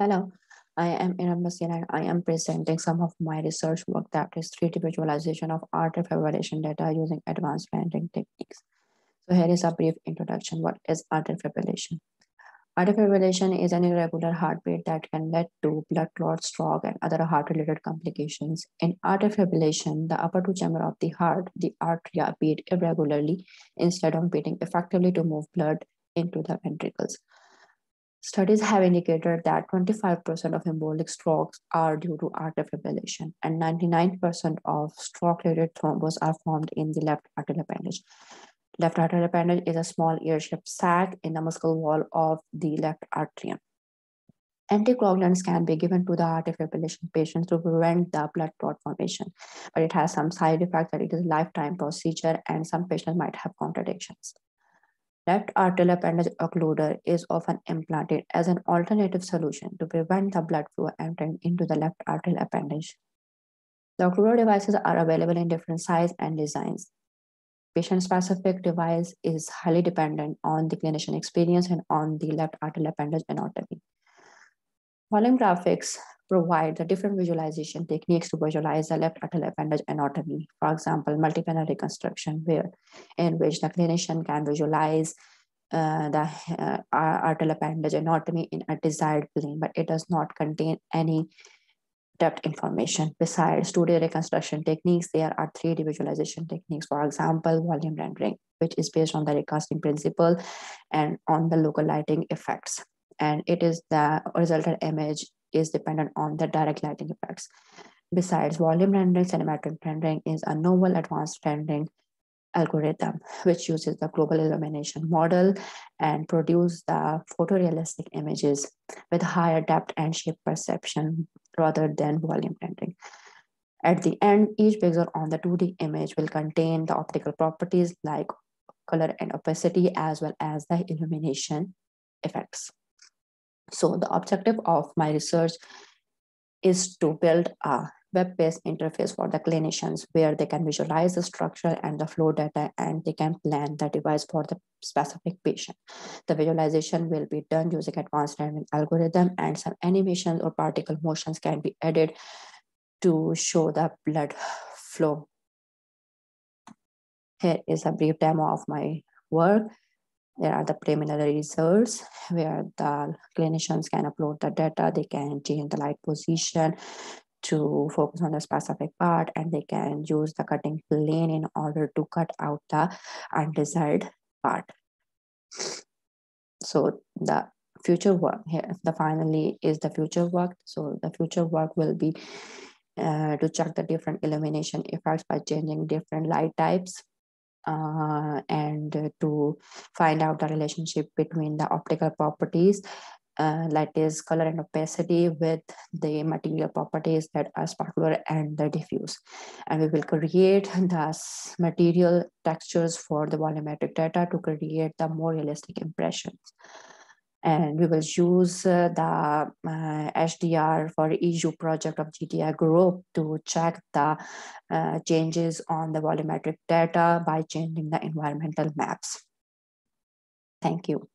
Hello, I am IRUM and I am presenting some of my research work that is 3D visualization of arterial fibrillation data using advanced rendering techniques. So here is a brief introduction. What is arterial fibrillation? Arterial fibrillation is an irregular heartbeat that can lead to blood clot, stroke, and other heart-related complications. In arterial fibrillation, the upper two chambers of the heart, the atria, beat irregularly instead of beating effectively to move blood into the ventricles. Studies have indicated that 25% of embolic strokes are due to arterial fibrillation, and 99% of stroke-related thrombus are formed in the left atrial appendage. Left atrial appendage is a small ear-shaped sac in the muscle wall of the left atrium. Anticoagulants can be given to the arterial fibrillation patients to prevent the blood clot formation, but it has some side effects that it is a lifetime procedure and some patients might have contraindications. Left atrial appendage occluder is often implanted as an alternative solution to prevent the blood flow entering into the left atrial appendage. The occluder devices are available in different sizes and designs. Patient-specific device is highly dependent on the clinician experience and on the left atrial appendage anatomy. Volume graphics provide the different visualization techniques to visualize the left atrial appendage anatomy. For example, multi-panel reconstruction, in which the clinician can visualize the atrial appendage anatomy in a desired plane, but it does not contain any depth information. Besides 2D reconstruction techniques, there are 3D visualization techniques. For example, volume rendering, which is based on the recasting principle and on the local lighting effects. And it is the resultant image is dependent on the direct lighting effects. Besides volume rendering, cinematic rendering is a novel advanced rendering algorithm which uses the global illumination model and produce the photorealistic images with higher depth and shape perception rather than volume rendering. At the end, each pixel on the 2D image will contain the optical properties like color and opacity as well as the illumination effects. So the objective of my research is to build a web-based interface for the clinicians where they can visualize the structure and the flow data and they can plan the device for the specific patient. The visualization will be done using advanced rendering algorithm and some animations or particle motions can be added to show the blood flow. Here is a brief demo of my work. There are the preliminary results where the clinicians can upload the data. They can change the light position to focus on the specific part, and they can use the cutting plane in order to cut out the undesired part. So the future work here, finally is the future work. So the future work will be to check the different illumination effects by changing different light types. And to find out the relationship between the optical properties, that is color and opacity, with the material properties that are sparkler and the diffuse. And we will create the material textures for the volumetric data to create the more realistic impressions. And we will use the HDR for EU project of GTI group to check the changes on the volumetric data by changing the environmental maps. Thank you.